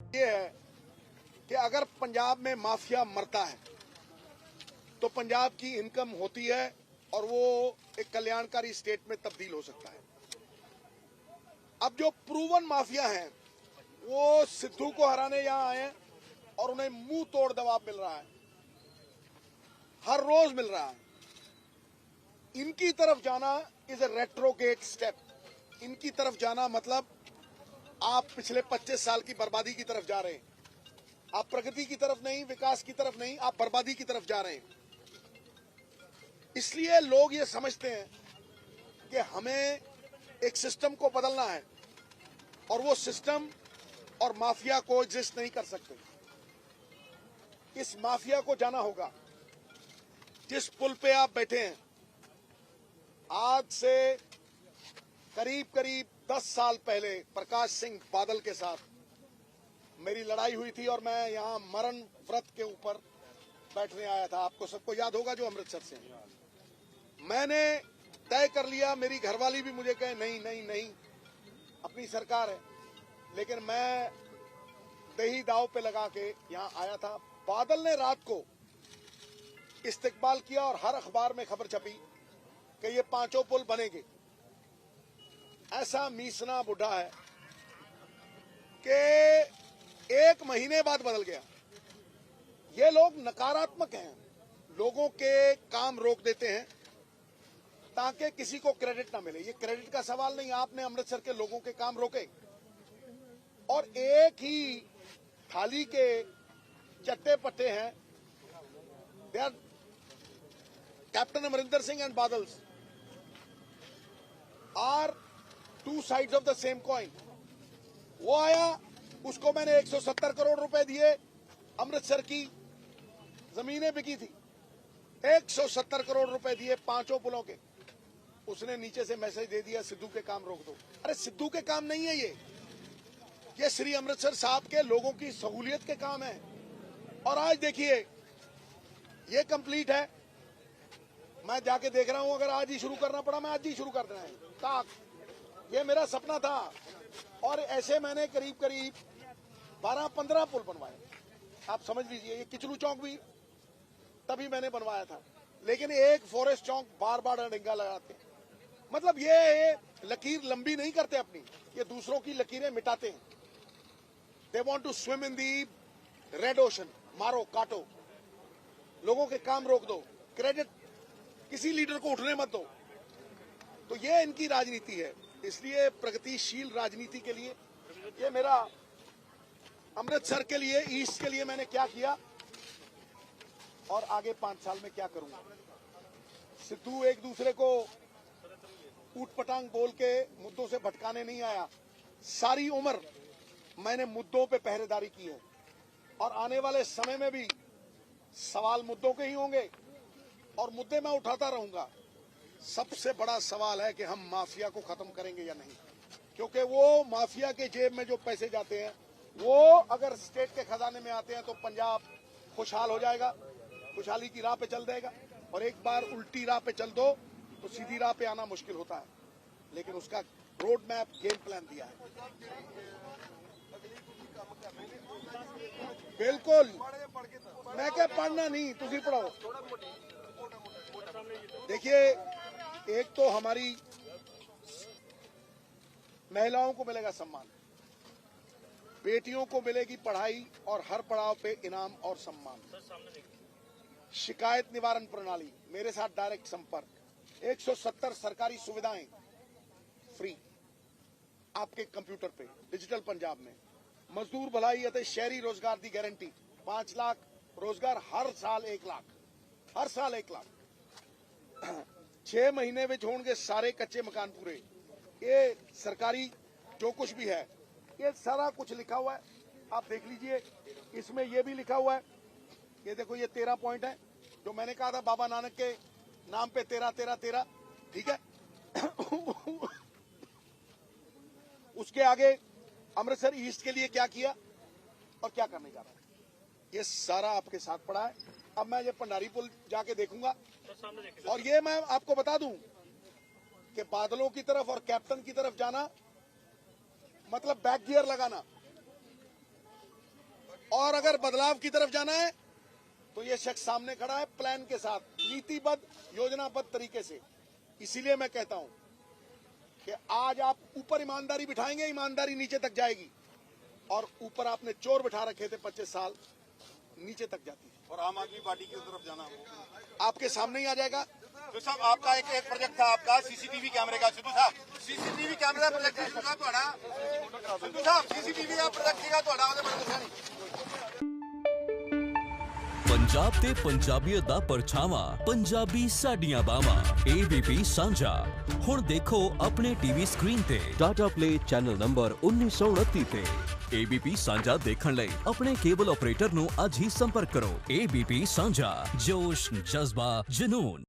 ये है कि अगर पंजाब में माफिया मरता है तो पंजाब की इनकम होती है और वो एक कल्याणकारी स्टेट में तब्दील हो सकता है। अब जो प्रूवन माफिया हैं वो सिद्धू को हराने यहां आए हैं और उन्हें मुंह तोड़ दबाव मिल रहा है, हर रोज मिल रहा है। इनकी तरफ जाना इज ए रेट्रोगेट स्टेप। इनकी तरफ जाना मतलब आप पिछले 25 साल की बर्बादी की तरफ जा रहे हैं। आप प्रगति की तरफ नहीं, विकास की तरफ नहीं, आप बर्बादी की तरफ जा रहे हैं। इसलिए लोग ये समझते हैं कि हमें एक सिस्टम को बदलना है और वो सिस्टम और माफिया को एग्जिस्ट नहीं कर सकते। इस माफिया को जाना होगा। जिस पुल पे आप बैठे हैं, आज से करीब करीब 10 साल पहले प्रकाश सिंह बादल के साथ मेरी लड़ाई हुई थी और मैं यहाँ मरण व्रत के ऊपर बैठने आया था। आपको सबको याद होगा जो अमृतसर से हैं। मैंने तय कर लिया, मेरी घरवाली भी मुझे कहे नहीं नहीं नहीं, अपनी सरकार है, लेकिन मैं दही दाव पे लगा के यहाँ आया था। बादल ने रात को इस्तेकबाल किया और हर अखबार में खबर छपी कि ये 5 पुल बनेंगे। ऐसा मीसना बुढ़ा है कि 1 महीने बाद बदल गया। ये लोग नकारात्मक हैं, लोगों के काम रोक देते हैं ताकि किसी को क्रेडिट ना मिले। ये क्रेडिट का सवाल नहीं, आपने अमृतसर के लोगों के काम रोके और एक ही थाली के चट्टे पट्टे हैं। They are Captain Amarinder Singh and Badal are 2 sides of the same coin. वो आया, उसको मैंने 170 करोड़ रुपए दिए। अमृतसर की जमीनें बिकी थी, 170 करोड़ रुपए दिए 5 पुलों के। उसने नीचे से मैसेज दे दिया सिद्धू के काम रोक दो। अरे सिद्धू के काम नहीं है ये श्री अमृतसर साहब के लोगों की सहूलियत के काम है। और आज देखिए ये कंप्लीट है। मैं जाके देख रहा हूं, अगर आज ही शुरू करना पड़ा मैं आज ही शुरू कर देना है ताक। ये मेरा सपना था और ऐसे मैंने करीब करीब 12-15 पुल बनवाए। आप समझ लीजिए, ये किचलू चौक भी तभी मैंने बनवाया था, लेकिन एक फॉरेस्ट चौक बार बार अड़ंगा लगाते हैं। मतलब ये लकीर लंबी नहीं करते अपनी, ये दूसरों की लकीरें मिटाते हैं। They want to swim in the red ocean. मारो काटो, लोगों के काम रोक दो, क्रेडिट किसी लीडर को उठने मत दो। तो ये इनकी राजनीति है। इसलिए प्रगतिशील राजनीति के लिए ये मेरा अमृतसर के लिए, ईस्ट के लिए मैंने क्या किया और आगे 5 साल में क्या करूंगा। सिद्धू एक दूसरे को ऊट पटांग बोल के मुद्दों से भटकाने नहीं आया। सारी उम्र मैंने मुद्दों पे पहरेदारी की है और आने वाले समय में भी सवाल मुद्दों के ही होंगे और मुद्दे मैं उठाता रहूंगा। सबसे बड़ा सवाल है कि हम माफिया को खत्म करेंगे या नहीं, क्योंकि वो माफिया के जेब में जो पैसे जाते हैं वो अगर स्टेट के खजाने में आते हैं तो पंजाब खुशहाल हो जाएगा, खुशहाली की राह पे चल देगा। और एक बार उल्टी राह पे चल दो तो सीधी राह पे आना मुश्किल होता है, लेकिन उसका रोड मैप, गेम प्लान दिया है। बिल्कुल, मैं क्या पढ़ना नहीं, तुझी पढ़ो। देखिए, एक तो हमारी महिलाओं को मिलेगा सम्मान, बेटियों को मिलेगी पढ़ाई और हर पड़ाव पे इनाम और सम्मान। शिकायत निवारण प्रणाली, मेरे साथ डायरेक्ट संपर्क, 170 सरकारी सुविधाएं फ्री आपके कंप्यूटर पे, डिजिटल पंजाब में। मजदूर भलाई ਅਤੇ शहरी रोजगार की गारंटी, 5 लाख रोजगार, हर साल 1 लाख, हर साल 1 लाख। 6 महीने में होंगे सारे कच्चे मकान पूरे। ये सरकारी जो कुछ भी है ये सारा कुछ लिखा हुआ है, आप देख लीजिए। इसमें ये भी लिखा हुआ है, ये देखो, ये 13 पॉइंट है जो मैंने कहा था बाबा नानक के नाम पे 13-13-13, ठीक है। उसके आगे अमृतसर ईस्ट के लिए क्या किया और क्या करने जा रहा है, ये सारा आपके साथ पड़ा है। अब मैं ये भंडारी पुल जाके देखूंगा और ये मैं आपको बता दूं कि बादलों की तरफ और कैप्टन की तरफ जाना मतलब बैक गियर लगाना। और अगर बदलाव की तरफ जाना है तो ये शख्स सामने खड़ा है प्लान के साथ, नीतिबद्ध योजनाबद्ध तरीके से। इसीलिए मैं कहता हूं कि आज आप ऊपर ईमानदारी बिठाएंगे, ईमानदारी नीचे तक जाएगी। और ऊपर आपने चोर बिठा रखे थे 25 साल, नीचे तक जाती है। और आम आदमी पार्टी की तरफ जाना आपके सामने ही आ जाएगा। तो साहब आपका एक प्रोजेक्ट था आपका सीसीटीवी कैमरे का। सिद्धू साहब सीसीटीवी कैमरा प्रोजेक्ट सिद्धू साहब ਤੁਹਾਡਾ सिद्धू साहब सीसीटीवी ਦਾ प्रोजेक्ट ਸੀਗਾ ਤੁਹਾਡਾ, ਉਹਦੇ ਬਾਰੇ ਦੱਸਿਆ ਨਹੀਂ। ਪੰਜਾਬ ਤੇ ਪੰਜਾਬੀਅਤ ਦਾ ਪਰਛਾਵਾਂ, ਪੰਜਾਬੀ ਸਾਡੀਆਂ ਬਾਵਾਂ, ABP ਸਾਂਝਾ। ਹੁਣ ਦੇਖੋ ਆਪਣੇ ਟੀਵੀ ਸਕਰੀਨ ਤੇ ਟਾਟਾ ਪਲੇ ਚੈਨਲ ਨੰਬਰ 1929 ਤੇ। ABP ਸਾਂਝਾ ਦੇਖਣ ਲਈ ਆਪਣੇ ਕੇਬਲ ਆਪਰੇਟਰ ਨੂੰ ਅੱਜ ਹੀ ਸੰਪਰਕ ਕਰੋ। ABP ਸਾਂਝਾ, ਜੋਸ਼, ਜਜ਼ਬਾ, ਜਨੂਨ।